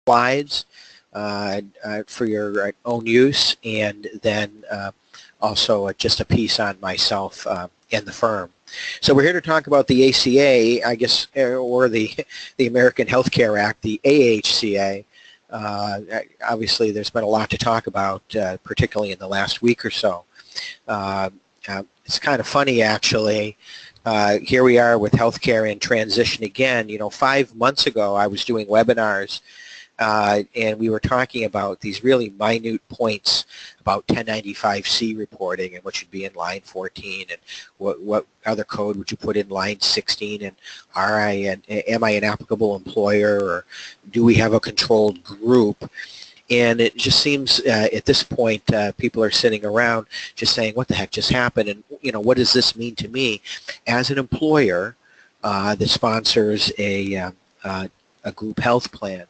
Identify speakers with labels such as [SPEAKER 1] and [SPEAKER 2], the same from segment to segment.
[SPEAKER 1] slides for your own use, and then also just a piece on myself and the firm. So we're here to talk about the ACA, I guess, or the American Health Care Act, the AHCA. Obviously, there's been a lot to talk about, particularly in the last week or so. It's kind of funny, actually. Here we are with healthcare in transition again. You know, 5 months ago, I was doing webinars, and we were talking about these really minute points about 1095C reporting and what should be in line 14, and what other code would you put in line 16, and am I an applicable employer, or do we have a controlled group? And it just seems at this point people are sitting around just saying, what the heck just happened, and what does this mean to me as an employer that sponsors a group health plan.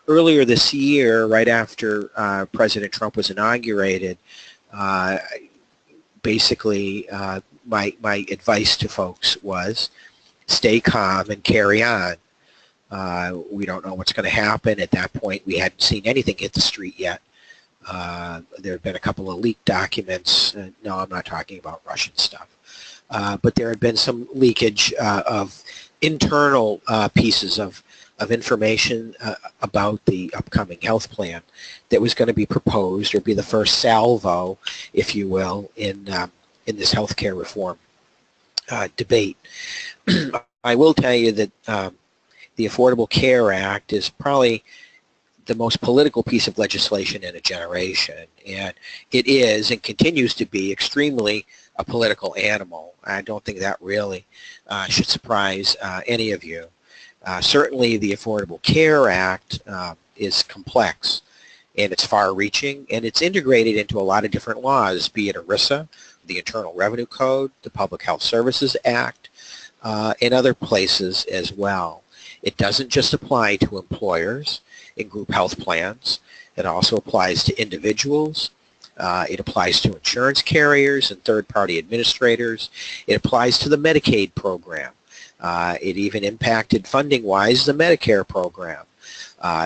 [SPEAKER 1] Earlier this year, right after President Trump was inaugurated, basically my advice to folks was stay calm and carry on. We don't know what's going to happen. At that point, we hadn't seen anything hit the street yet. There have been a couple of leaked documents. No, I'm not talking about Russian stuff. But there had been some leakage of internal pieces of information about the upcoming health plan that was going to be proposed, or be the first salvo, if you will, in this healthcare reform debate. I will tell you that the Affordable Care Act is probably the most political piece of legislation in a generation, and it is and continues to be extremely a political animal. I don't think that really should surprise any of you. Certainly the Affordable Care Act is complex, and it's far-reaching, and it's integrated into a lot of different laws, be it ERISA, the Internal Revenue Code, the Public Health Services Act, and other places as well. It doesn't just apply to employers in group health plans. It also applies to individuals. It applies to insurance carriers and third-party administrators. It applies to the Medicaid program. It even impacted funding-wise the Medicare program.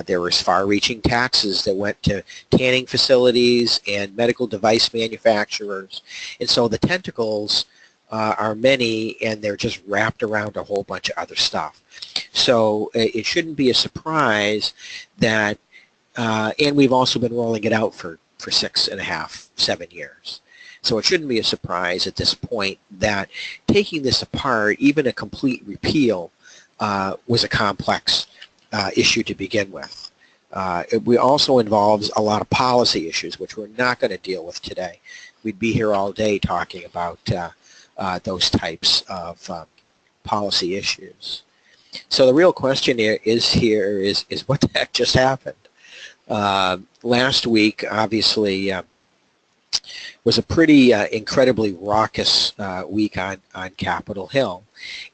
[SPEAKER 1] There was far-reaching taxes that went to tanning facilities and medical device manufacturers. And so the tentacles are many, and they're just wrapped around a whole bunch of other stuff. So it shouldn't be a surprise that, and we've also been rolling it out for 6.5, 7 years. So it shouldn't be a surprise at this point that taking this apart, even a complete repeal, was a complex issue to begin with. It also involves a lot of policy issues, which we're not going to deal with today. We'd be here all day talking about those types of policy issues. So the real question is what the heck just happened? Last week, obviously, was a pretty incredibly raucous week on Capitol Hill.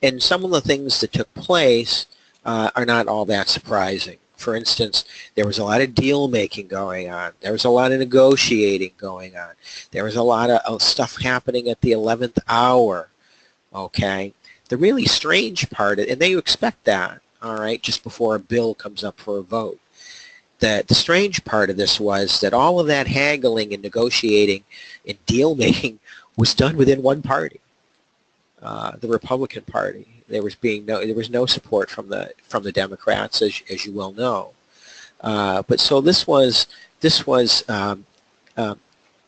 [SPEAKER 1] And some of the things that took place are not all that surprising. For instance, there was a lot of deal-making going on. There was a lot of negotiating going on. There was a lot of stuff happening at the 11th hour, okay? The really strange part, and they expect that, all right, just before a bill comes up for a vote. The strange part of this was that all of that haggling and negotiating and deal-making was done within one party, the Republican Party. There was no support from the Democrats, as you well know. But so this was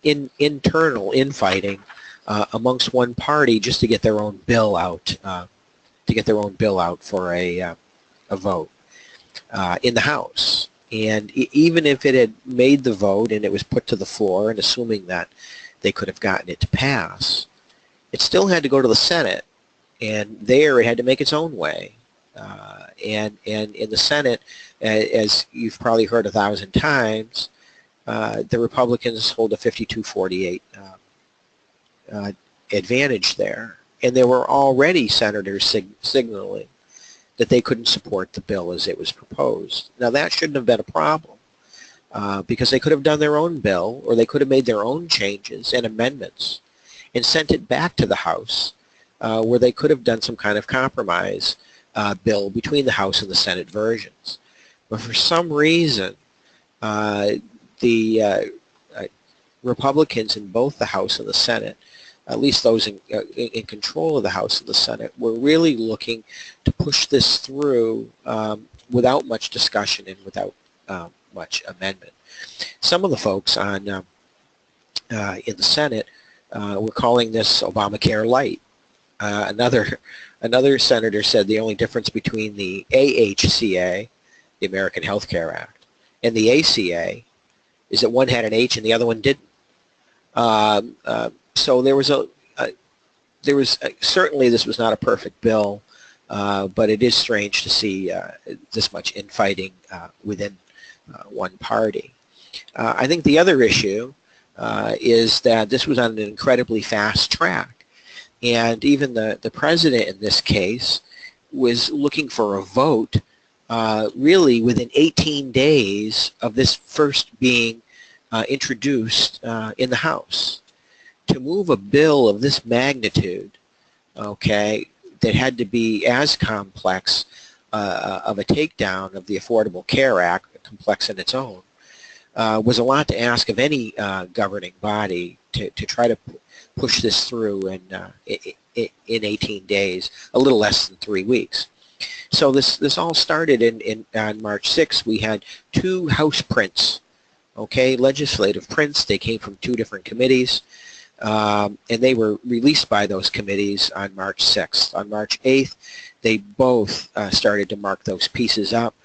[SPEAKER 1] internal infighting amongst one party just to get their own bill out, for a vote in the House. And even if it had made the vote and it was put to the floor, and assuming that they could have gotten it to pass, it still had to go to the Senate, and there it had to make its own way. And in the Senate, as you've probably heard 1,000 times, the Republicans hold a 52-48 advantage there. And there were already senators signaling that they couldn't support the bill as it was proposed. Now that shouldn't have been a problem because they could have done their own bill, or they could have made their own changes and amendments and sent it back to the House where they could have done some kind of compromise bill between the House and the Senate versions. But for some reason, the Republicans in both the House and the Senate, at least those in control of the House and the Senate, were really looking to push this through without much discussion and without much amendment. Some of the folks on in the Senate were calling this Obamacare light. Another senator said the only difference between the AHCA, the American Health Care Act, and the ACA is that one had an H and the other one didn't. So there was certainly this was not a perfect bill, but it is strange to see this much infighting within one party. I think the other issue is that this was on an incredibly fast track, and even the president in this case was looking for a vote really within 18 days of this first being introduced in the House. To move a bill of this magnitude, okay, that had to be as complex of a takedown of the Affordable Care Act, complex in its own, was a lot to ask of any governing body to try to push this through in 18 days, a little less than 3 weeks. So this all started on March 6th. We had 2 House prints, okay, legislative prints. They came from 2 different committees. And they were released by those committees on March 6th. On March 8th, they both started to mark those pieces up.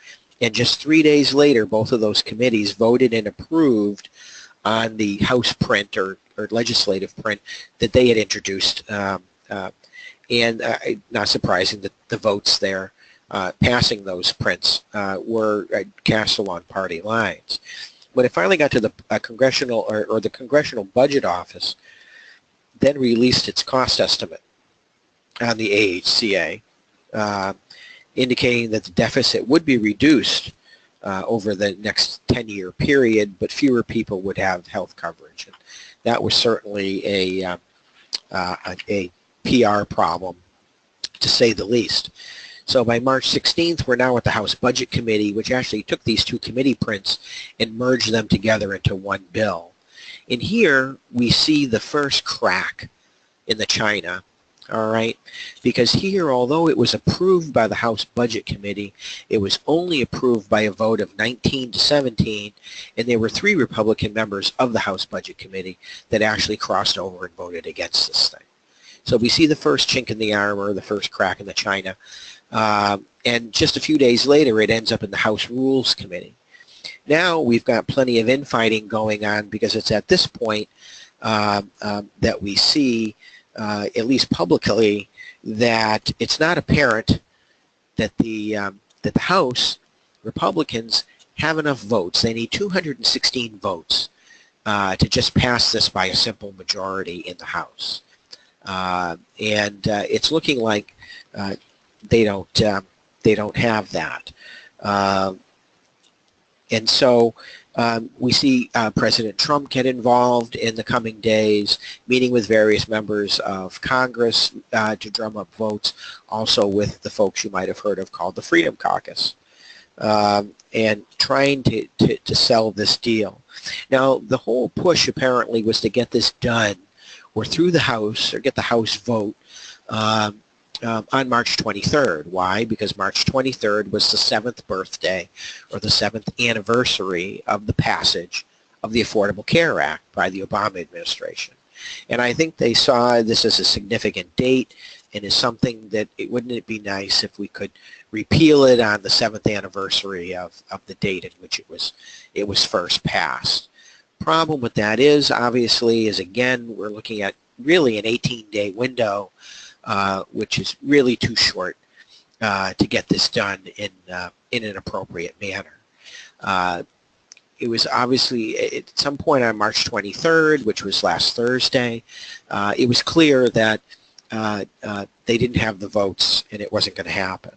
[SPEAKER 1] And just 3 days later, both of those committees voted and approved on the House print or legislative print that they had introduced. And not surprising that the votes there passing those prints were cast along party lines. When it finally got to the Congressional or the Congressional Budget Office, then released its cost estimate on the AHCA, indicating that the deficit would be reduced over the next 10-year period, but fewer people would have health coverage. And that was certainly a PR problem, to say the least. So by March 16th, we're now at the House Budget Committee, which actually took these 2 committee prints and merged them together into one bill. And here we see the first crack in the china, all right, because here, although it was approved by the House Budget Committee, it was only approved by a vote of 19 to 17, and there were 3 Republican members of the House Budget Committee that actually crossed over and voted against this thing. So we see the first chink in the armor, the first crack in the china, and just a few days later, it ends up in the House Rules Committee. Now we've got plenty of infighting going on because it's at this point that we see, at least publicly, that it's not apparent that the House Republicans have enough votes. They need 216 votes to just pass this by a simple majority in the House, and it's looking like they don't have that. And so we see President Trump get involved in the coming days, meeting with various members of Congress to drum up votes, also with the folks you might have heard of called the Freedom Caucus, and trying to sell this deal. Now, the whole push apparently was to get this done or through the House, or get the House vote on March 23rd. Why? Because March 23rd was the 7th birthday or the 7th anniversary of the passage of the Affordable Care Act by the Obama administration. And I think they saw this as a significant date and as something that wouldn't it be nice if we could repeal it on the 7th anniversary of the date in which it was first passed. Problem with that is, obviously, is again, we're looking at really an 18-day window, which is really too short to get this done in an appropriate manner. It was obviously at some point on March 23rd, which was last Thursday, it was clear that they didn't have the votes and it wasn't going to happen.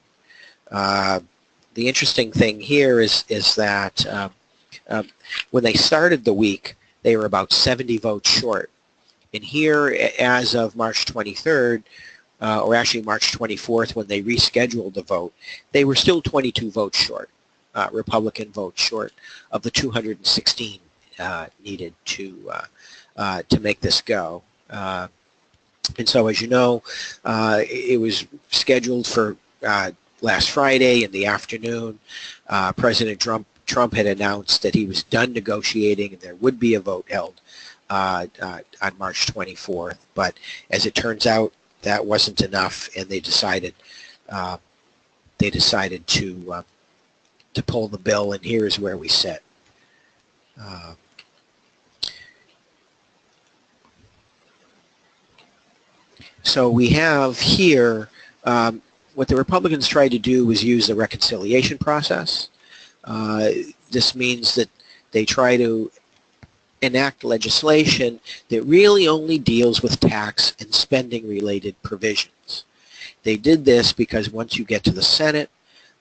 [SPEAKER 1] The interesting thing here is that when they started the week, they were about 70 votes short. And here, as of March 23rd, or actually March 24th, when they rescheduled the vote, they were still 22 votes short. Republican votes short of the 216 needed to make this go. And so, as you know, it was scheduled for last Friday in the afternoon. President Trump had announced that he was done negotiating and there would be a vote held on March 24th. But as it turns out, that wasn't enough, and they decided to pull the bill. And here's where we sit. So we have here what the Republicans tried to do was use the reconciliation process. This means that they try to enact legislation that really only deals with tax and spending related provisions. They did this because once you get to the Senate,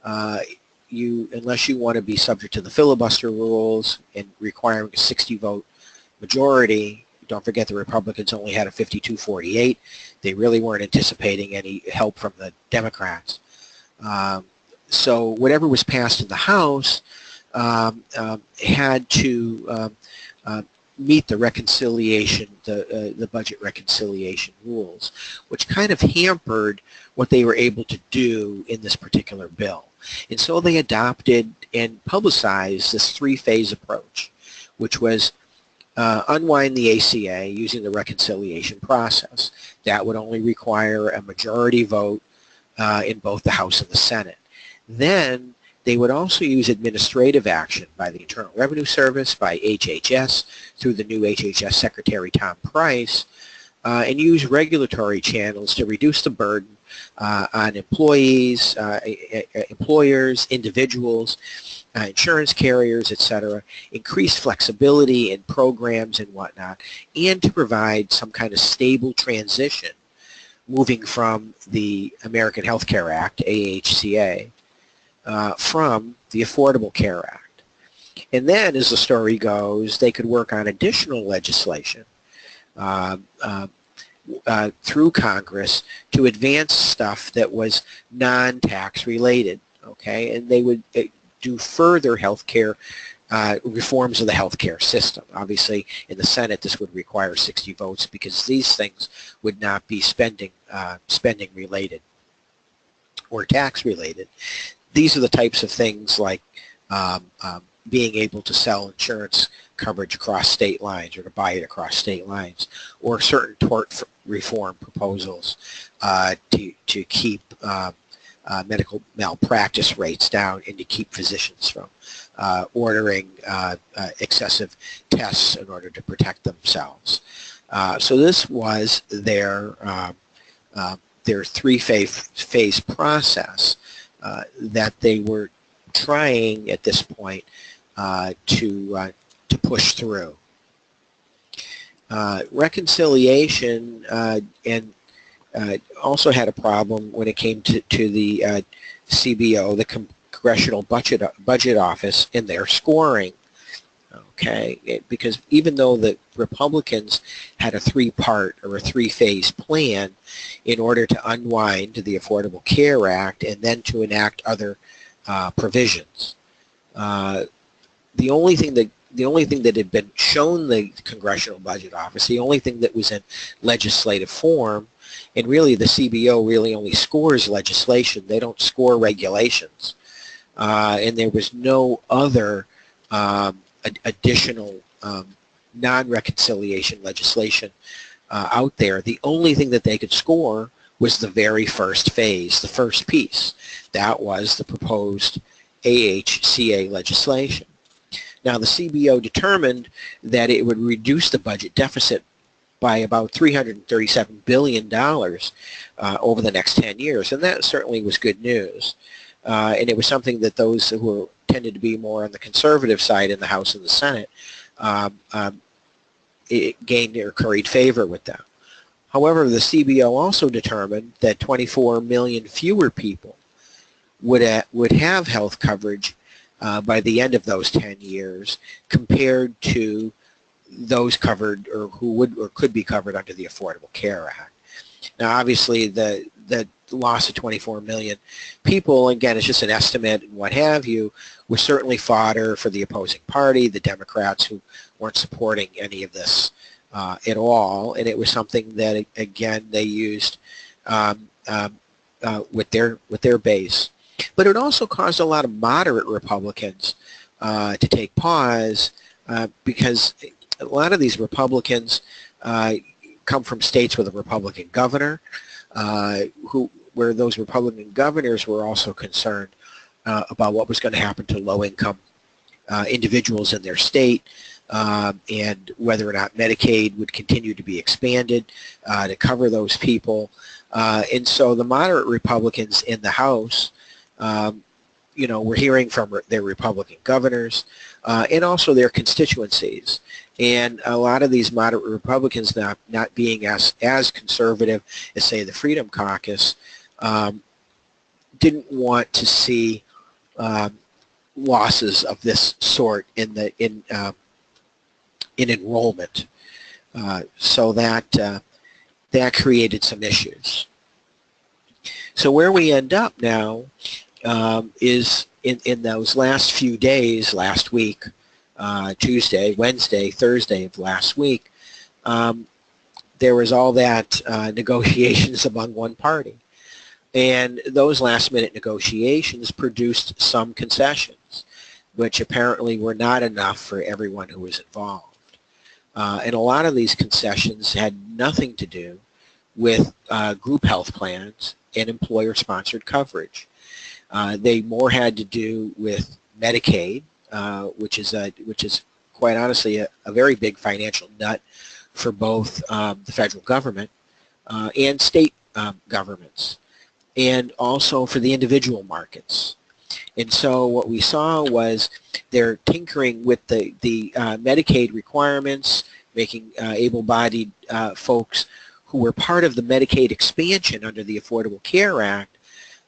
[SPEAKER 1] unless you want to be subject to the filibuster rules and requiring a 60-vote majority, don't forget the Republicans only had a 52-48. They really weren't anticipating any help from the Democrats. So whatever was passed in the House had to meet the reconciliation, the budget reconciliation rules, which kind of hampered what they were able to do in this particular bill. And so they adopted and publicized this three-phase approach, which was unwind the ACA using the reconciliation process. That would only require a majority vote in both the House and the Senate. Then they would also use administrative action by the Internal Revenue Service, by HHS, through the new HHS Secretary Tom Price, and use regulatory channels to reduce the burden on employees, employers, individuals, insurance carriers, etc., increase flexibility in programs and whatnot, and to provide some kind of stable transition moving from the American Health Care Act, AHCA, from the Affordable Care Act. And then, as the story goes, they could work on additional legislation through Congress to advance stuff that was non-tax related, okay? And they would do further health care reforms of the health care system. Obviously, in the Senate, this would require 60 votes because these things would not be spending related or tax related. These are the types of things like being able to sell insurance coverage across state lines or to buy it across state lines, or certain tort reform proposals to keep medical malpractice rates down and to keep physicians from ordering excessive tests in order to protect themselves. So this was their three-phase process that they were trying at this point to push through. Reconciliation and also had a problem when it came to the CBO, the Congressional Budget Office, in their scoring. Okay, because even though the Republicans had a three-part or a three-phase plan in order to unwind the Affordable Care Act and then to enact other provisions, the only thing that had been shown the Congressional Budget Office, the only thing that was in legislative form, and really the CBO really only scores legislation, they don't score regulations, and there was no other additional non-reconciliation legislation out there. The only thing that they could score was the very first phase, the first piece. That was the proposed AHCA legislation. Now, the CBO determined that it would reduce the budget deficit by about $337 billion over the next 10 years, and that certainly was good news. And it was something that those who tended to be more on the conservative side in the House and the Senate it gained or curried favor with them. However, the CBO also determined that 24 million fewer people would have health coverage by the end of those 10 years compared to those covered or who would or could be covered under the Affordable Care Act. Now, obviously, the loss of 24 million people, again, it's just an estimate and what have you, was certainly fodder for the opposing party, the Democrats who weren't supporting any of this at all, and it was something that, again, they used with their base. But it also caused a lot of moderate Republicans to take pause because a lot of these Republicans come from states with a Republican governor, where those Republican governors were also concerned about what was going to happen to low-income individuals in their state, and whether or not Medicaid would continue to be expanded to cover those people. And so the moderate Republicans in the House, were hearing from their Republican governors and also their constituencies. And a lot of these moderate Republicans, not being as conservative as, say, the Freedom Caucus, didn't want to see losses of this sort in enrollment, so that created some issues. So where we end up now is in those last few days, last week, Tuesday, Wednesday, Thursday of last week, there was all that negotiations among one party. And those last-minute negotiations produced some concessions, which apparently were not enough for everyone who was involved. And a lot of these concessions had nothing to do with group health plans and employer-sponsored coverage. They more had to do with Medicaid, which is quite honestly a very big financial nut for both the federal government and state governments, and also for the individual markets. And so what we saw was they're tinkering with the Medicaid requirements, making able-bodied folks who were part of the Medicaid expansion under the Affordable Care Act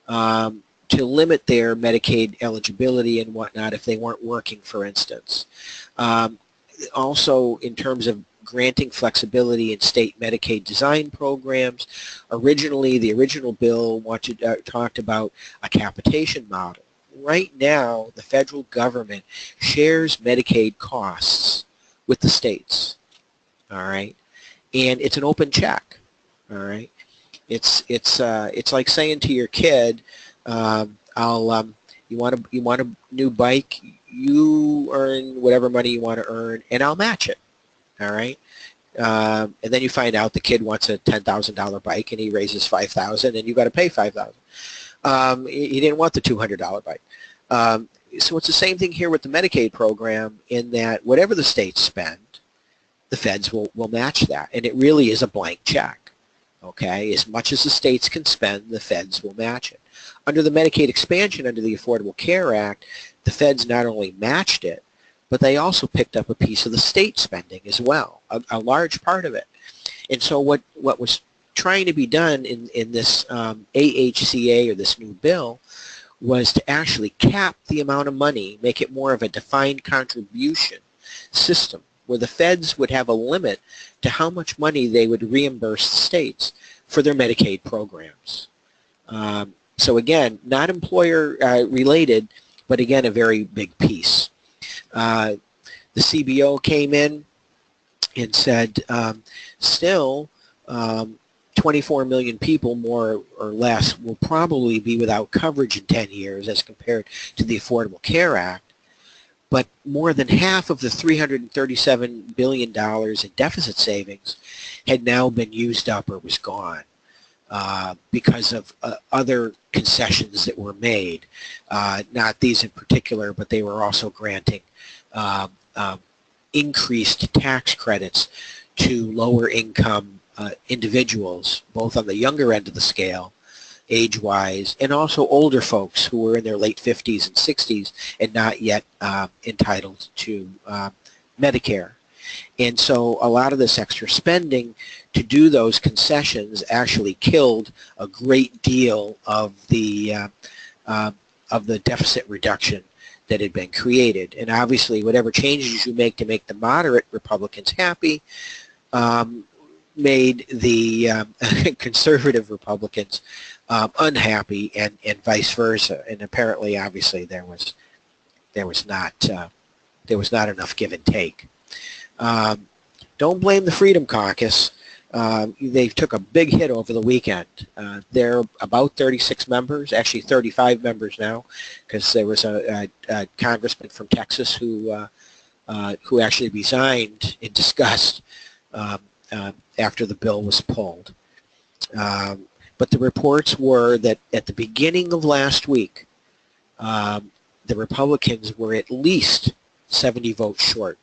[SPEAKER 1] to limit their Medicaid eligibility and whatnot if they weren't working, for instance. Also, in terms of granting flexibility in state Medicaid design programs, originally the original bill talked about a capitation model. Right now, the federal government shares Medicaid costs with the states, all right? And it's an open check, all right? It's like saying to your kid, you want a new bike, you earn whatever money you want to earn, and I'll match it, all right? And then you find out the kid wants a $10,000 bike, and he raises $5,000, and you got to pay $5,000. He didn't want the $200 bike. So it's the same thing here with the Medicaid program, in that whatever the states spend, the feds will match that, and it really is a blank check. Okay, as much as the states can spend, the feds will match it. Under the Medicaid expansion, under the Affordable Care Act, the feds not only matched it, but they also picked up a piece of the state spending as well, a large part of it. And so what was trying to be done in this AHCA, or this new bill, was to actually cap the amount of money, make it more of a defined contribution system, where the feds would have a limit to how much money they would reimburse the states for their Medicaid programs. So again, not employer related, but again, a very big piece. The CBO came in and said, still, 24 million people, more or less, will probably be without coverage in 10 years as compared to the Affordable Care Act. But more than half of the $337 billion in deficit savings had now been used up or was gone because of other concessions that were made. Not these in particular, but they were also granting increased tax credits to lower income individuals, both on the younger end of the scale, age-wise, and also older folks who were in their late 50s and 60s and not yet entitled to Medicare. And so a lot of this extra spending to do those concessions actually killed a great deal of the deficit reduction that had been created. And obviously, whatever changes you make to make the moderate Republicans happy, made the conservative Republicans unhappy, and vice versa. And apparently, obviously, there was not enough give and take. Don't blame the Freedom Caucus. They took a big hit over the weekend. They're about 36 members, actually 35 members now, because there was a congressman from Texas who actually resigned in disgust after the bill was pulled. But the reports were that at the beginning of last week, the Republicans were at least 70 votes short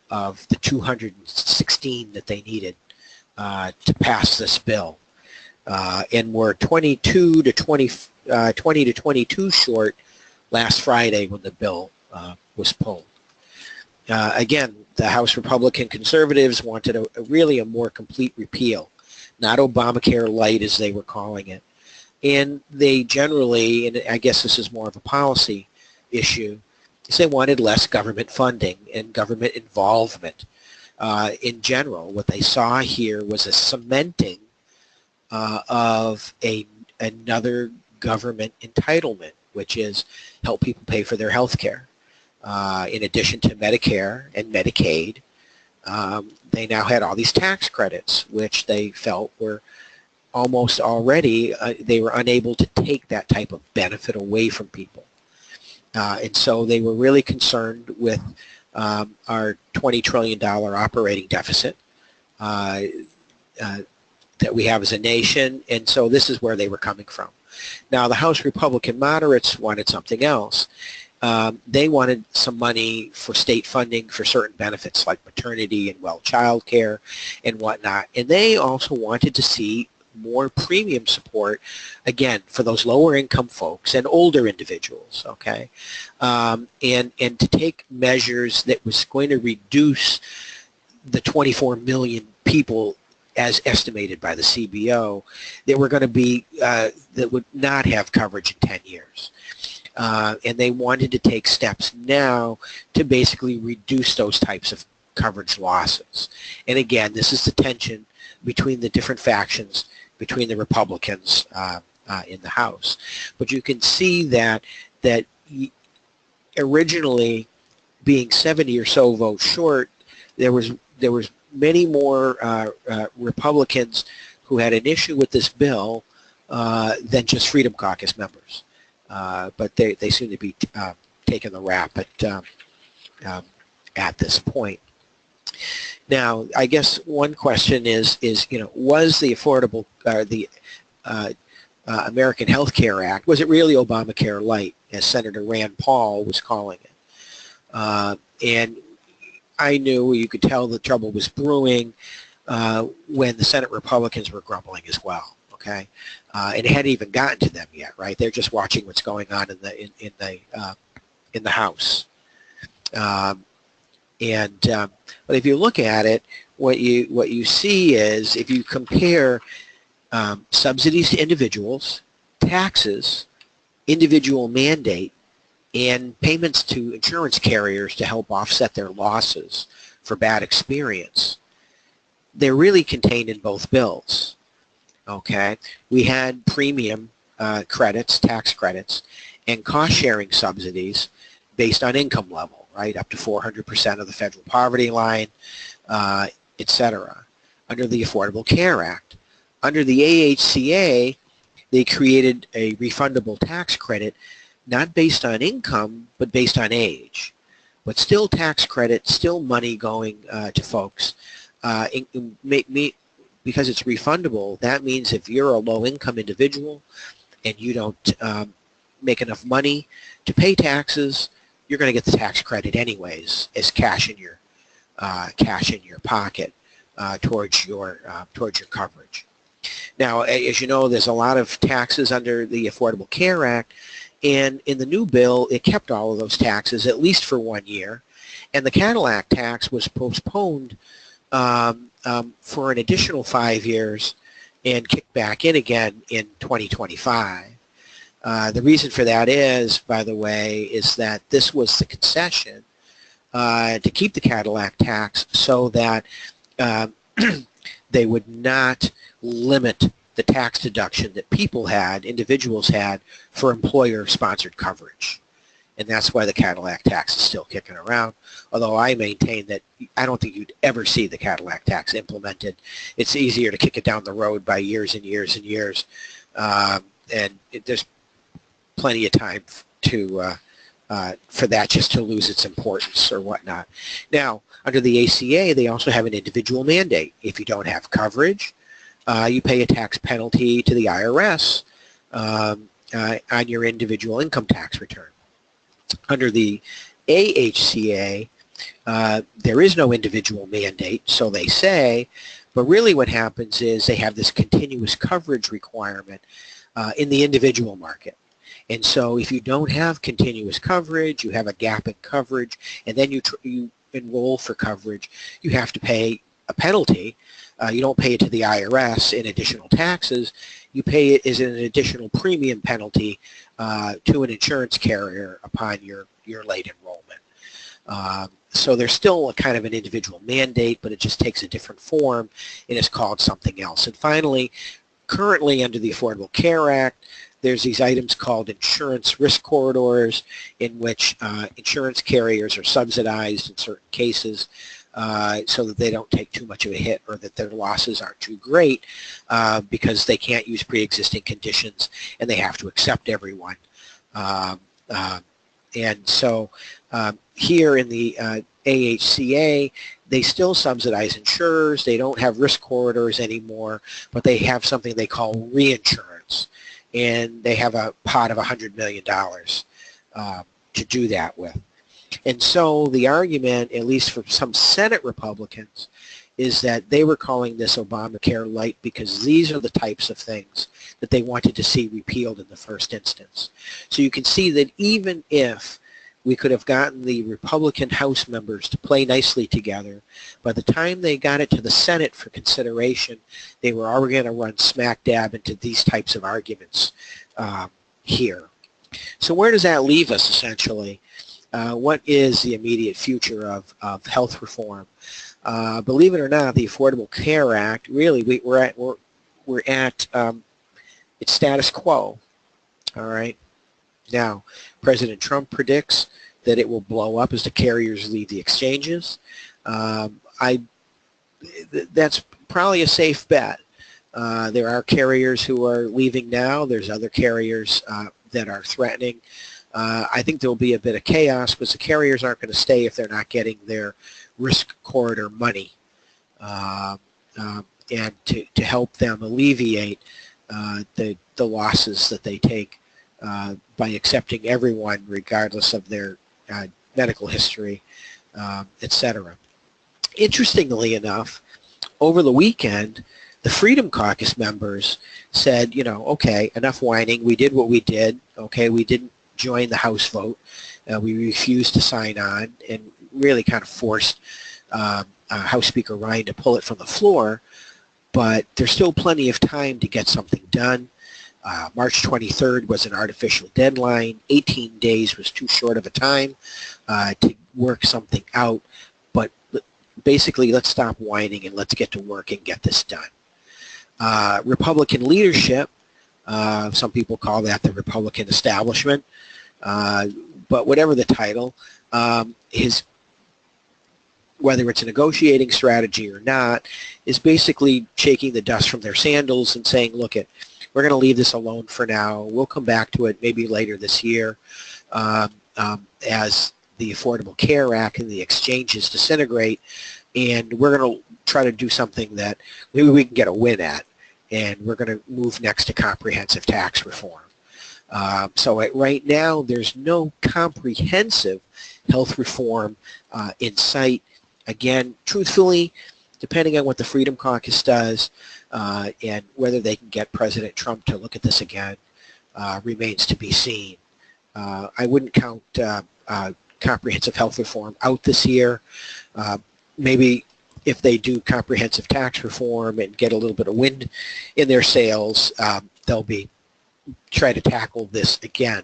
[SPEAKER 1] of the 216 that they needed to pass this bill, and were 20 to 22 short last Friday when the bill was pulled. Again, the House Republican conservatives wanted really a more complete repeal, not Obamacare light as they were calling it. And they generally, and I guess this is more of a policy issue, is they wanted less government funding and government involvement. In general, what they saw here was a cementing of another government entitlement, which is help people pay for their health care. In addition to Medicare and Medicaid, they now had all these tax credits, which they felt were almost already, they were unable to take that type of benefit away from people. And so they were really concerned with our $20 trillion operating deficit that we have as a nation, and so this is where they were coming from. Now, the House Republican moderates wanted something else. They wanted some money for state funding for certain benefits like maternity and child care and whatnot, and they also wanted to see more premium support, again, for those lower income folks and older individuals, okay? And to take measures that was going to reduce the 24 million people as estimated by the CBO that were going to be, that would not have coverage in 10 years. And they wanted to take steps now to basically reduce those types of coverage losses. And again, this is the tension between the different factions between the Republicans in the House. But you can see that originally being 70 or so votes short, there was many more Republicans who had an issue with this bill than just Freedom Caucus members. But they seem to be taking the rap at this point. Now, I guess one question is was the Affordable American Health Care Act, was it really Obamacare light, as Senator Rand Paul was calling it? And I knew, you could tell the trouble was brewing when the Senate Republicans were grumbling as well. Okay, and it hadn't even gotten to them yet, right? They're just watching what's going on in the House. But if you look at it, what you see is, if you compare subsidies to individuals, taxes, individual mandate, and payments to insurance carriers to help offset their losses for bad experience, they're really contained in both bills. Okay, we had premium credits, tax credits, and cost-sharing subsidies based on income level, right, up to 400% of the federal poverty line, etc. Under the Affordable Care Act. Under the AHCA, they created a refundable tax credit, not based on income, but based on age. But still tax credit, still money going to folks. Because it's refundable, that means if you're a low-income individual and you don't make enough money to pay taxes, you're going to get the tax credit anyways as cash in your pocket towards your coverage. Now, as you know, there's a lot of taxes under the Affordable Care Act, and in the new bill, it kept all of those taxes at least for 1 year, and the Cadillac tax was postponed for an additional 5 years and kicked back in again in 2025. The reason for that is, by the way, is that this was the concession to keep the Cadillac tax so that they would not limit the tax deduction that people had, individuals had, for employer-sponsored coverage. And that's why the Cadillac tax is still kicking around, although I maintain that I don't think you'd ever see the Cadillac tax implemented. It's easier to kick it down the road by years and years and years, there's plenty of time for that just to lose its importance or whatnot. Now, under the ACA, they also have an individual mandate. If you don't have coverage, you pay a tax penalty to the IRS on your individual income tax return. Under the AHCA, there is no individual mandate, so they say, but really what happens is they have this continuous coverage requirement in the individual market. And so if you don't have continuous coverage, you have a gap in coverage, and then you enroll for coverage, you have to pay a penalty. You don't pay it to the IRS in additional taxes. You pay it as an additional premium penalty to an insurance carrier upon your late enrollment. So there's still a kind of an individual mandate, but it just takes a different form, and it's called something else. And finally, currently under the Affordable Care Act, there's these items called insurance risk corridors, in which insurance carriers are subsidized in certain cases so that they don't take too much of a hit, or that their losses aren't too great because they can't use pre-existing conditions and they have to accept everyone. And so here in the AHCA, they still subsidize insurers. They don't have risk corridors anymore, but they have something they call reinsurance. And they have a pot of $100 million to do that with. And so the argument, at least for some Senate Republicans, is that they were calling this Obamacare light because these are the types of things that they wanted to see repealed in the first instance. So you can see that even if we could have gotten the Republican House members to play nicely together, by the time they got it to the Senate for consideration, they were already going to run smack dab into these types of arguments here. So where does that leave us, essentially? What is the immediate future of health reform? Believe it or not, the Affordable Care Act, really, we're at its status quo. All right. Now, President Trump predicts that it will blow up as the carriers leave the exchanges. That's probably a safe bet. There are carriers who are leaving now. There's other carriers that are threatening. I think there will be a bit of chaos because the carriers aren't going to stay if they're not getting their risk corridor money, and to help them alleviate the losses that they take by accepting everyone regardless of their medical history, etc. Interestingly enough, over the weekend, the Freedom Caucus members said, you know, okay, enough whining. We did what we did. Okay, we didn't join the House vote. We refused to sign on and really kind of forced House Speaker Ryan to pull it from the floor. But there's still plenty of time to get something done. March 23rd was an artificial deadline. 18 days was too short of a time to work something out. But basically, let's stop whining and let's get to work and get this done. Republican leadership, some people call that the Republican establishment, but whatever the title, whether it's a negotiating strategy or not, is basically shaking the dust from their sandals and saying, look, we're going to leave this alone for now. We'll come back to it maybe later this year as the Affordable Care Act and the exchanges disintegrate, and we're going to try to do something that maybe we can get a win at, and we're going to move next to comprehensive tax reform. So right now, there's no comprehensive health reform in sight. Again, truthfully, depending on what the Freedom Caucus does and whether they can get President Trump to look at this again remains to be seen. I wouldn't count comprehensive health reform out this year. Maybe if they do comprehensive tax reform and get a little bit of wind in their sails, they'll try to tackle this again.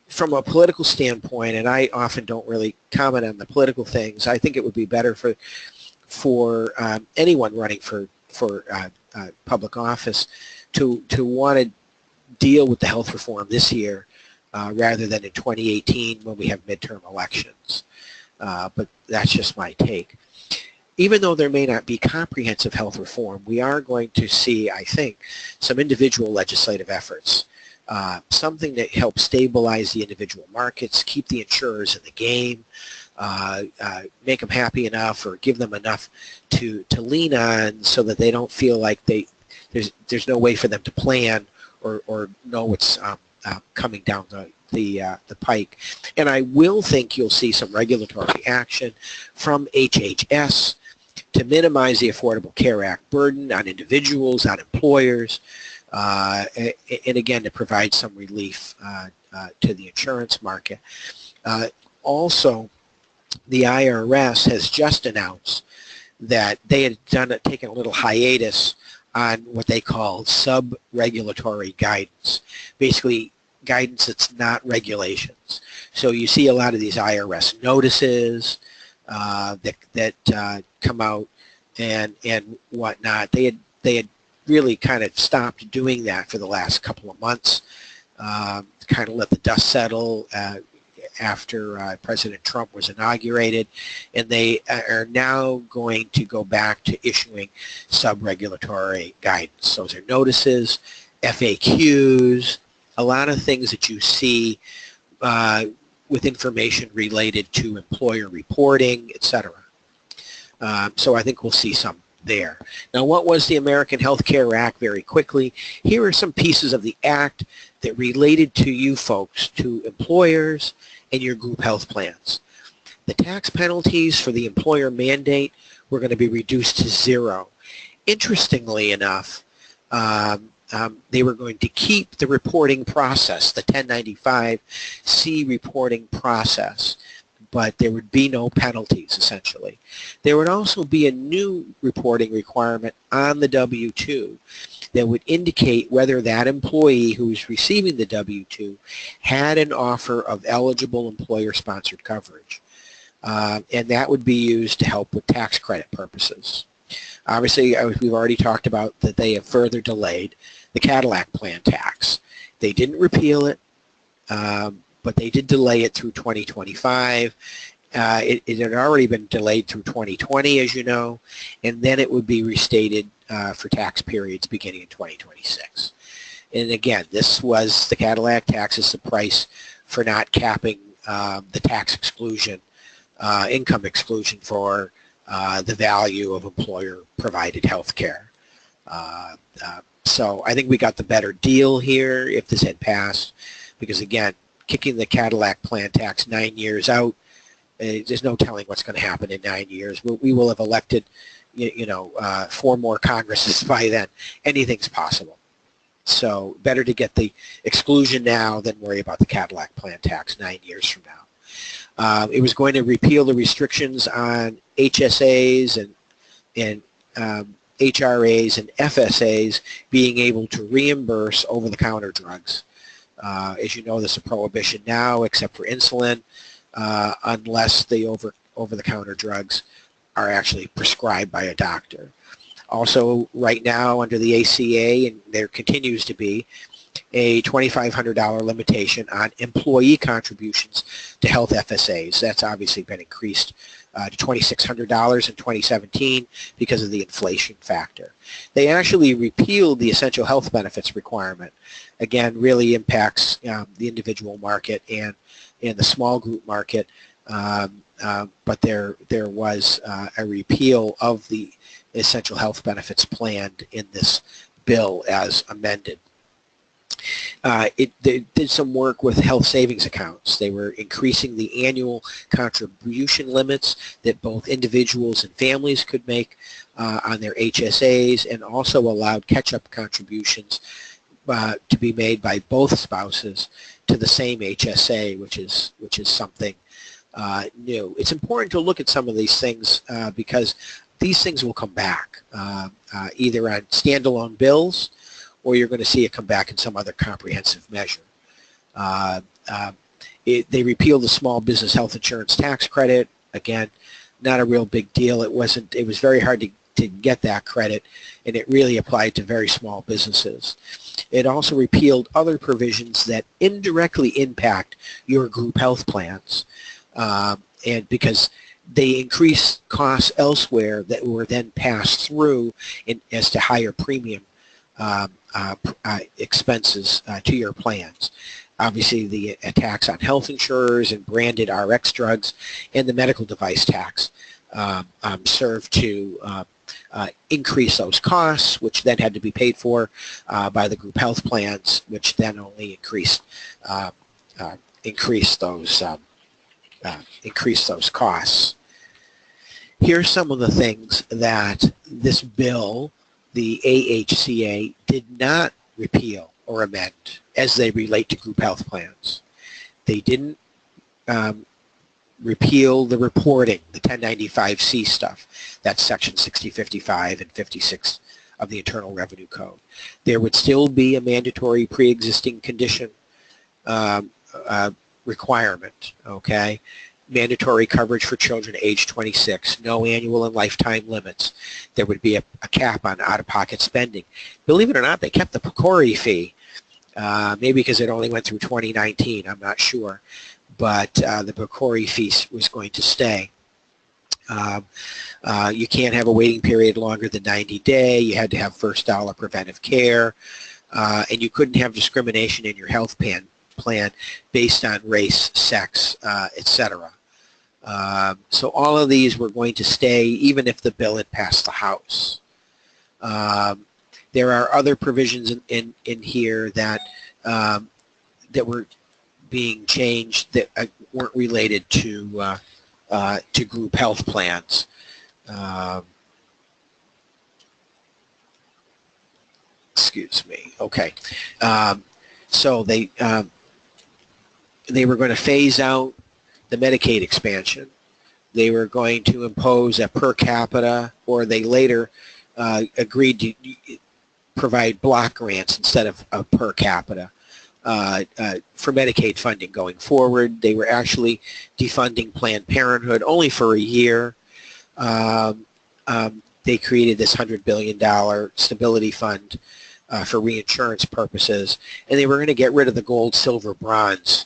[SPEAKER 1] From a political standpoint, and I often don't really comment on the political things, I think it would be better for for anyone running for public office to want to deal with the health reform this year rather than in 2018 when we have midterm elections. But that's just my take. Even though there may not be comprehensive health reform, we are going to see, I think, some individual legislative efforts. Something that helps stabilize the individual markets, keep the insurers in the game, make them happy enough or give them enough to lean on so that they don't feel like there's no way for them to plan or know what's coming down the pike. And I will think you'll see some regulatory action from HHS to minimize the Affordable Care Act burden on individuals, on employers, and again to provide some relief to the insurance market. Also, the IRS has just announced that they had taken a little hiatus on what they call sub-regulatory guidance, basically guidance that's not regulations. So you see a lot of these IRS notices that come out and whatnot. They had really kind of stopped doing that for the last couple of months, kind of let the dust settle after President Trump was inaugurated, and they are now going to go back to issuing sub-regulatory guidance. Those are notices, FAQs, a lot of things that you see with information related to employer reporting, etc. So I think we'll see some there. Now, what was the American Health Care Act? Very quickly, here are some pieces of the act that related to you folks, to employers and your group health plans. The tax penalties for the employer mandate were going to be reduced to 0. Interestingly enough, they were going to keep the reporting process, the 1095-C reporting process, but there would be no penalties, essentially. There would also be a new reporting requirement on the W-2 that would indicate whether that employee who is receiving the W-2 had an offer of eligible employer-sponsored coverage. And that would be used to help with tax credit purposes. Obviously, we've already talked about that they have further delayed the Cadillac plan tax. They didn't repeal it, but they did delay it through 2025. It had already been delayed through 2020, as you know, and then it would be restated for tax periods beginning in 2026. And again, this was the Cadillac tax is the price for not capping the tax exclusion, income exclusion for the value of employer-provided health care. So I think we got the better deal here if this had passed, because again, kicking the Cadillac plan tax 9 years out, there's no telling what's going to happen in 9 years. We will have elected, 4 more Congresses by then. Anything's possible. So better to get the exclusion now than worry about the Cadillac plan tax 9 years from now. It was going to repeal the restrictions on HSAs and HRAs and FSAs being able to reimburse over-the-counter drugs. As you know, there's a prohibition now except for insulin, unless the over-the-counter drugs are actually prescribed by a doctor. Also, right now under the ACA, and there continues to be, a $2,500 limitation on employee contributions to health FSAs. That's obviously been increased to $2,600 in 2017 because of the inflation factor. They actually repealed the essential health benefits requirement. Again, really impacts the individual market and the small group market, but there was a repeal of the essential health benefits planned in this bill as amended. They did some work with health savings accounts. They were increasing the annual contribution limits that both individuals and families could make on their HSAs, and also allowed catch-up contributions to be made by both spouses to the same HSA, which is something new. It's important to look at some of these things because these things will come back either on standalone bills, or you're going to see it come back in some other comprehensive measure. They repealed the small business health insurance tax credit. Again, not a real big deal. It was very hard to get that credit, and it really applied to very small businesses. It also repealed other provisions that indirectly impact your group health plans, and because they increase costs elsewhere that were then passed through as to higher premium expenses to your plans. Obviously, the tax on health insurers and branded RX drugs and the medical device tax served to increase those costs, which then had to be paid for by the group health plans, which then only increased those costs. Here's some of the things that this bill, the AHCA, did not repeal or amend as they relate to group health plans. They didn't repeal the reporting, the 1095C stuff. That's Section 6055 and 56 of the Internal Revenue Code. There would still be a mandatory pre-existing condition requirement, okay? Mandatory coverage for children age 26, no annual and lifetime limits. There would be a cap on out-of-pocket spending. Believe it or not, they kept the PCORI fee, maybe because it only went through 2019, I'm not sure, but the PCORI fee was going to stay. You can't have a waiting period longer than 90 days. You had to have first dollar preventive care, and you couldn't have discrimination in your health plan based on race, sex, etc. So all of these were going to stay even if the bill had passed the House. There are other provisions in here that that were being changed that weren't related to group health plans. Excuse me. Okay. So they were going to phase out the Medicaid expansion. They were going to impose a per capita, or they later agreed to provide block grants instead of a per capita for Medicaid funding going forward. They were actually defunding Planned Parenthood only for a year. They created this $100 billion stability fund for reinsurance purposes, and they were going to get rid of the gold, silver, bronze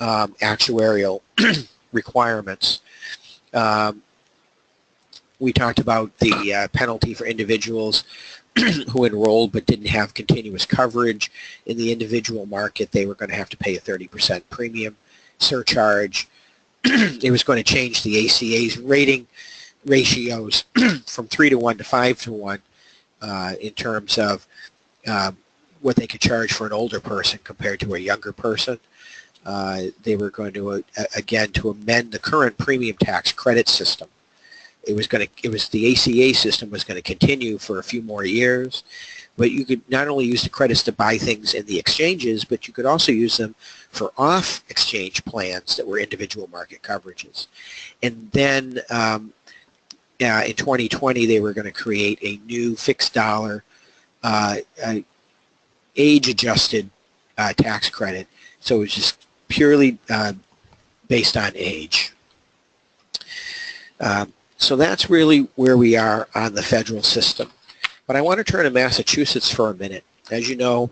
[SPEAKER 1] actuarial requirements. We talked about the penalty for individuals who enrolled but didn't have continuous coverage in the individual market. They were going to have to pay a 30% premium surcharge. It was going to change the ACA's rating ratios from 3-to-1 to 5-to-1 in terms of what they could charge for an older person compared to a younger person. They were going to again to amend the current premium tax credit system. The ACA system was going to continue for a few more years, but you could not only use the credits to buy things in the exchanges, but you could also use them for off-exchange plans that were individual market coverages. And then in 2020, they were going to create a new fixed dollar age-adjusted tax credit. So it was just purely based on age. So that's really where we are on the federal system. But I want to turn to Massachusetts for a minute. As you know,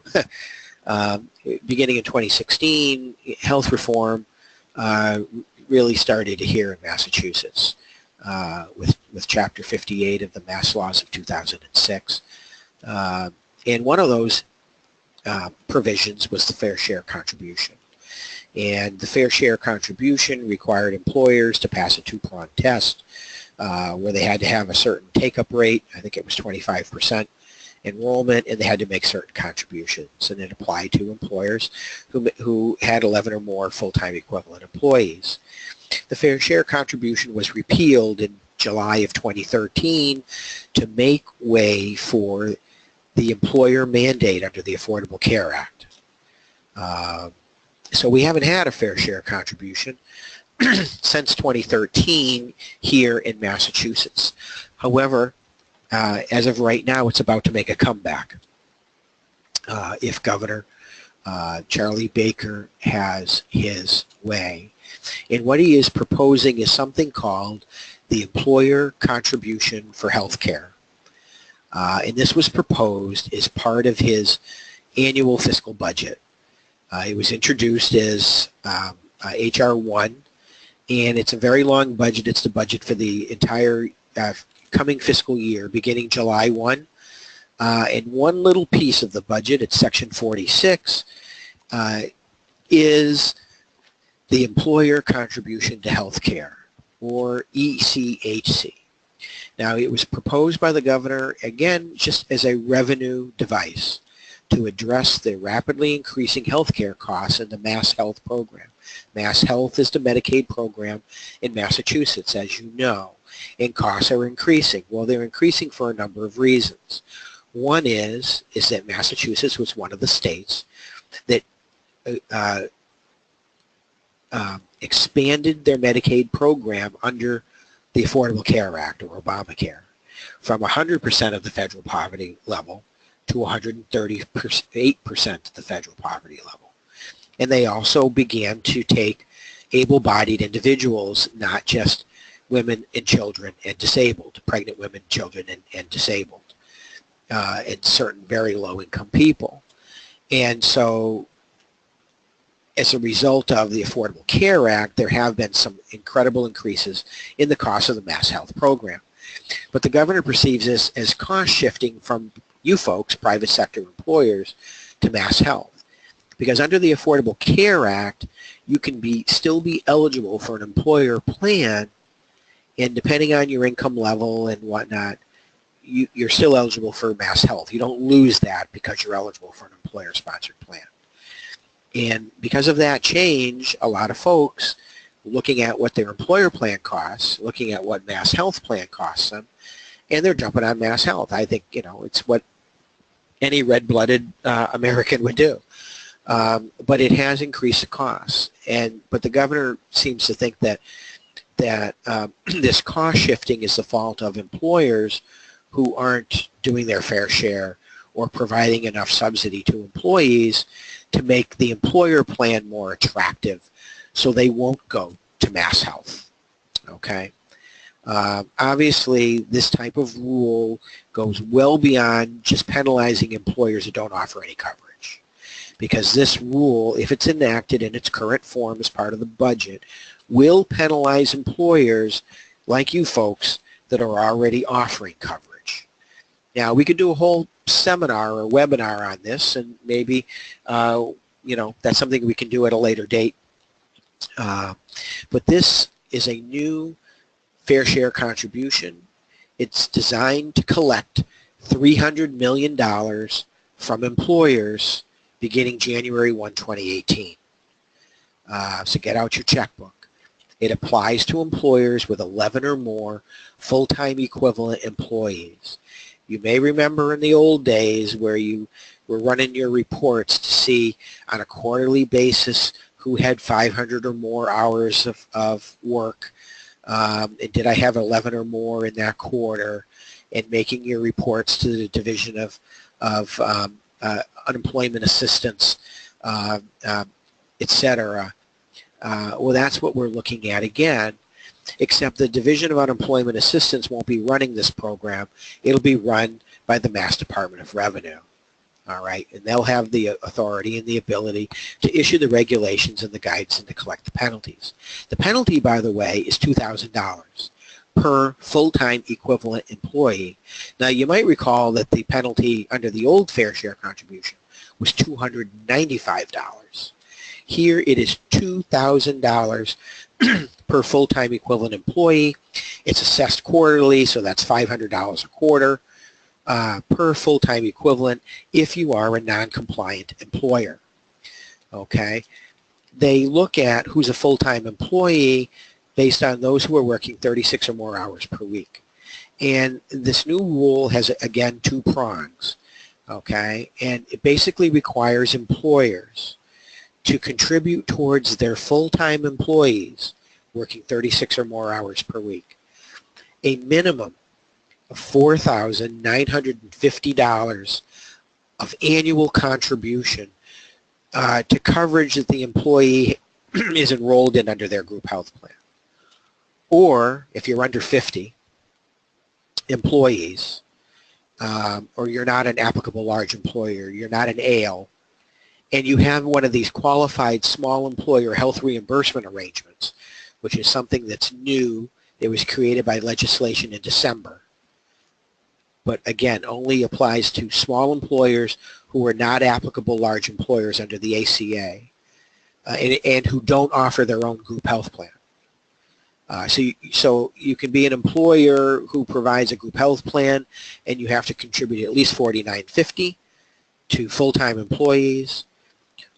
[SPEAKER 1] beginning in 2016, health reform really started here in Massachusetts with Chapter 58 of the Mass Laws of 2006. And one of those provisions was the fair share contribution. And the fair share contribution required employers to pass a two-pronged test where they had to have a certain take-up rate, I think it was 25% enrollment, and they had to make certain contributions. And it applied to employers who had 11 or more full-time equivalent employees. The fair share contribution was repealed in July of 2013 to make way for the employer mandate under the Affordable Care Act. So we haven't had a fair share contribution since 2013 here in Massachusetts. However, as of right now, it's about to make a comeback. If Governor Charlie Baker has his way. And what he is proposing is something called the Employer Contribution for Health Care. And this was proposed as part of his annual fiscal budget. It was introduced as H.R. 1, and it's a very long budget. It's the budget for the entire coming fiscal year, beginning July 1. And one little piece of the budget, it's Section 46, is the Employer Contribution to Health Care, or ECHC. Now, it was proposed by the governor, again, just as a revenue device to address the rapidly increasing health care costs in the Mass Health program. Mass Health is the Medicaid program in Massachusetts, as you know, and costs are increasing. Well, they're increasing for a number of reasons. One is that Massachusetts was one of the states that expanded their Medicaid program under the Affordable Care Act, or Obamacare, from 100% of the federal poverty level to 138% of the federal poverty level. And they also began to take able-bodied individuals, not just women and children and disabled, pregnant women, children, and disabled, and certain very low-income people. And so, as a result of the Affordable Care Act, there have been some incredible increases in the cost of the Mass Health program. But the governor perceives this as cost shifting from you folks, private sector employers, to Mass Health. Because under the Affordable Care Act, you can still be eligible for an employer plan, and depending on your income level and whatnot, you're still eligible for Mass Health. You don't lose that because you're eligible for an employer-sponsored plan. And because of that change, a lot of folks looking at what their employer plan costs, looking at what Mass Health plan costs them, and they're jumping on Mass Health. I think, it's what any red-blooded American would do. But it has increased the costs. But the governor seems to think that this cost shifting is the fault of employers who aren't doing their fair share or providing enough subsidy to employees to make the employer plan more attractive, so they won't go to Mass Health. Okay. Obviously, this type of rule goes well beyond just penalizing employers that don't offer any coverage, because this rule, if it's enacted in its current form as part of the budget, will penalize employers like you folks that are already offering coverage. Now, we could do a whole seminar or webinar on this, and maybe, that's something we can do at a later date. But this is a new fair share contribution. It's designed to collect $300 million from employers beginning January 1, 2018. So get out your checkbook. It applies to employers with 11 or more full-time equivalent employees. You may remember in the old days where you were running your reports to see on a quarterly basis who had 500 or more hours of work, and did I have 11 or more in that quarter, and making your reports to the Division of Unemployment Assistance, etc. Well, that's what we're looking at again, except the Division of Unemployment Assistance won't be running this program. It'll be run by the Mass Department of Revenue. All right, and they'll have the authority and the ability to issue the regulations and the guidance and to collect the penalties. The penalty, by the way, is $2,000 per full-time equivalent employee. Now, you might recall that the penalty under the old fair share contribution was $295. Here it is $2,000 per full-time equivalent employee. It's assessed quarterly, so that's $500 a quarter. Per full-time equivalent if you are a non-compliant employer. Okay, they look at who's a full-time employee based on those who are working 36 or more hours per week. And this new rule has, again, two prongs. Okay, and it basically requires employers to contribute towards their full-time employees working 36 or more hours per week a minimum of $4,950 of annual contribution to coverage that the employee is enrolled in under their group health plan. Or if you're under 50 employees, or you're not an applicable large employer, you're not an ALE, and you have one of these qualified small employer health reimbursement arrangements, which is something that's new. It was created by legislation in December. But again, only applies to small employers who are not applicable large employers under the ACA, and who don't offer their own group health plan. So you can be an employer who provides a group health plan, and you have to contribute at least $49.50 to full-time employees,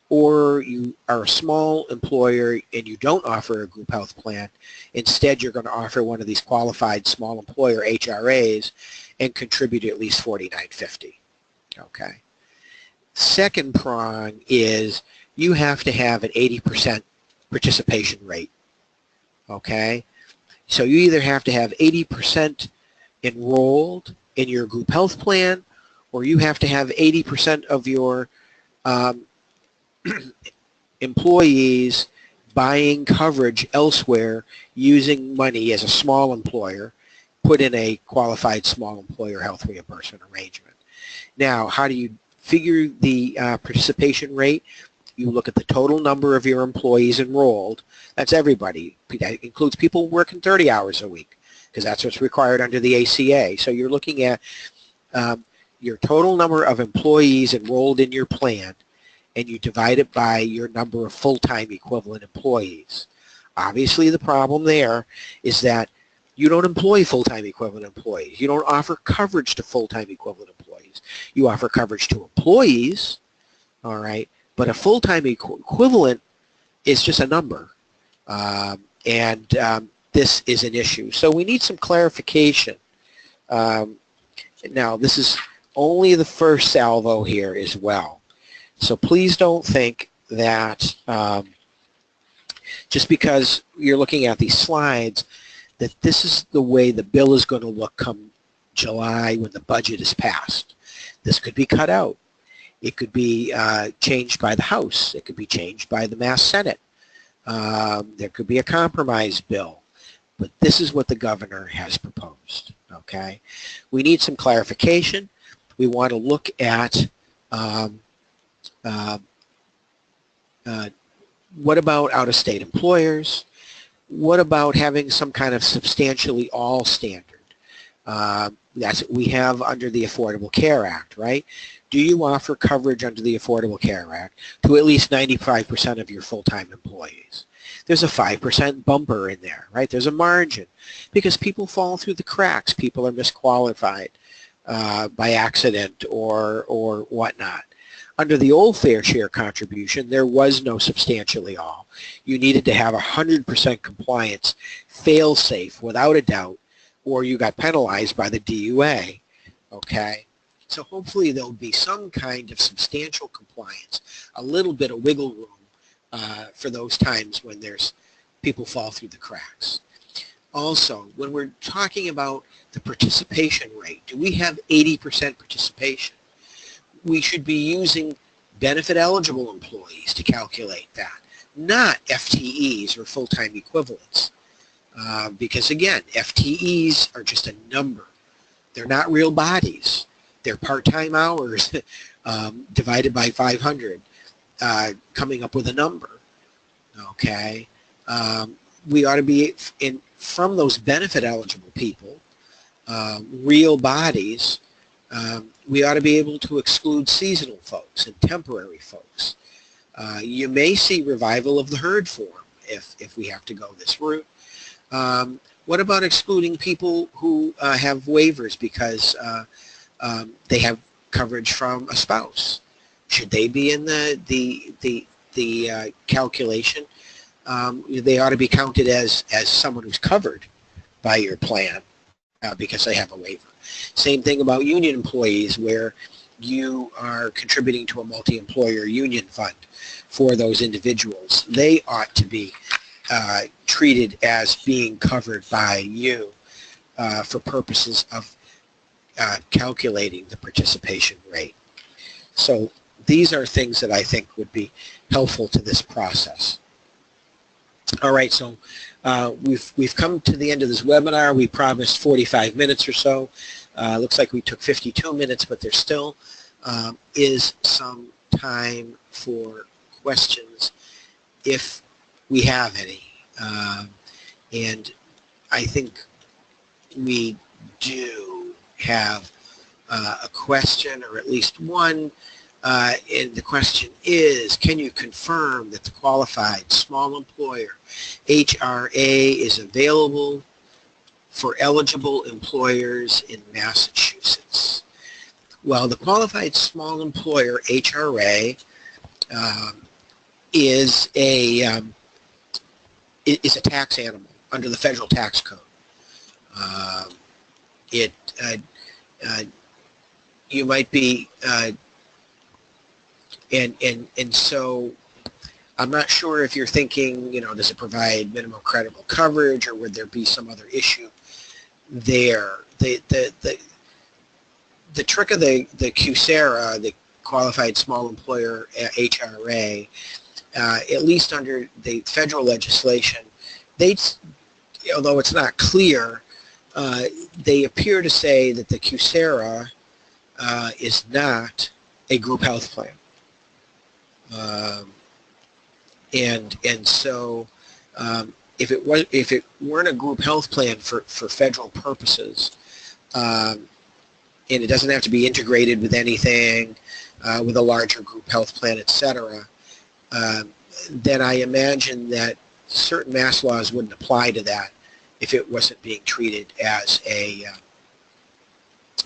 [SPEAKER 1] or you are a small employer and you don't offer a group health plan. Instead, you're going to offer one of these qualified small employer HRAs and contribute at least $49.50. Okay. Second prong is you have to have an 80% participation rate. Okay, so you either have to have 80% enrolled in your group health plan, or you have to have 80% of your employees buying coverage elsewhere using money as a small employer put in a qualified small employer health reimbursement arrangement. Now, how do you figure the participation rate? You look at the total number of your employees enrolled. That's everybody. That includes people working 30 hours a week, because that's what's required under the ACA. So you're looking at your total number of employees enrolled in your plan, and you divide it by your number of full-time equivalent employees. Obviously, the problem there is that you don't employ full-time equivalent employees. You don't offer coverage to full-time equivalent employees. You offer coverage to employees, all right, but a full-time equivalent is just a number, and this is an issue. So we need some clarification. Now, this is only the first salvo here as well. So please don't think that just because you're looking at these slides that this is the way the bill is going to look come July when the budget is passed. This could be cut out. It could be changed by the House. It could be changed by the Mass Senate. There could be a compromise bill. But this is what the governor has proposed, okay? We need some clarification. We want to look at what about out-of-state employers? What about having some kind of substantially all standard? That's what we have under the Affordable Care Act, right? Do you offer coverage under the Affordable Care Act to at least 95% of your full-time employees? There's a 5% bumper in there, right? There's a margin because people fall through the cracks. People are misqualified by accident or whatnot. Under the old fair share contribution, there was no substantially all. You needed to have 100% compliance, fail-safe, without a doubt, or you got penalized by the DUA, okay? So hopefully there'll be some kind of substantial compliance, a little bit of wiggle room for those times when there's people fall through the cracks. Also, when we're talking about the participation rate, do we have 80% participation? We should be using benefit-eligible employees to calculate that, not FTEs or full-time equivalents. Because again, FTEs are just a number. They're not real bodies. They're part-time hours divided by 500, coming up with a number. Okay, we ought to be from those benefit-eligible people, real bodies. We ought to be able to exclude seasonal folks and temporary folks. You may see revival of the herd form if we have to go this route. What about excluding people who have waivers because they have coverage from a spouse? Should they be in the calculation? They ought to be counted as someone who's covered by your plan because they have a waiver. Same thing about union employees where you are contributing to a multi-employer union fund for those individuals. They ought to be treated as being covered by you for purposes of calculating the participation rate. So these are things that I think would be helpful to this process. All right, so we've come to the end of this webinar. We promised 45 minutes or so. Looks like we took 52 minutes, but there still is some time for questions if we have any. And I think we do have a question, or at least one, and the question is, can you confirm that the qualified small employer HRA is available for eligible employers in Massachusetts? Well, the qualified small employer HRA is a tax animal under the federal tax code. You might be and so I'm not sure if you're thinking, does it provide minimum credible coverage, or would there be some other issue there? The trick of the QSERA, the Qualified Small Employer HRA, at least under the federal legislation, although it's not clear, they appear to say that the QSERA is not a group health plan. And so if it weren't a group health plan for federal purposes, and it doesn't have to be integrated with anything, with a larger group health plan, etc., then I imagine that certain mass laws wouldn't apply to that if it wasn't being treated as a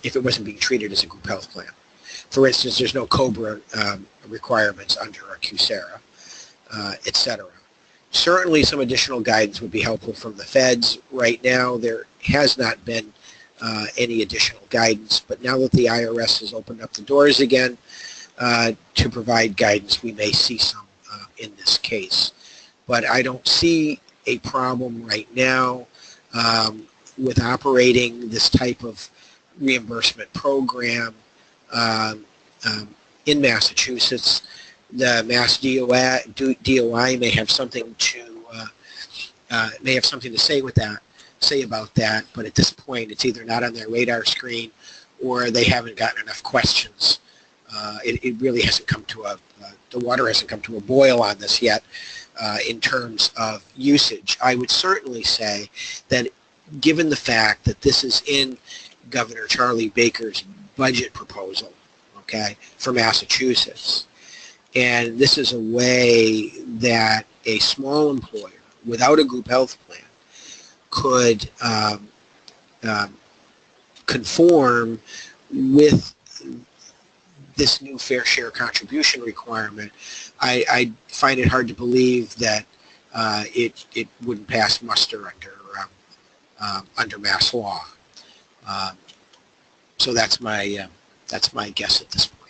[SPEAKER 1] group health plan. For instance, there's no COBRA requirements under a QSERA, etc. Certainly some additional guidance would be helpful from the feds. Right now there has not been any additional guidance, but now that the IRS has opened up the doors again to provide guidance, we may see some in this case. But I don't see a problem right now with operating this type of reimbursement program in Massachusetts. The Mass DOI may have something to say about that, but at this point it's either not on their radar screen or they haven't gotten enough questions. It really hasn't come to the water hasn't come to a boil on this yet in terms of usage. I would certainly say that given the fact that this is in Governor Charlie Baker's budget proposal, okay, for Massachusetts, and this is a way that a small employer without a group health plan could conform with this new fair share contribution requirement. I find it hard to believe that it wouldn't pass muster under mass law. So that's my guess at this point.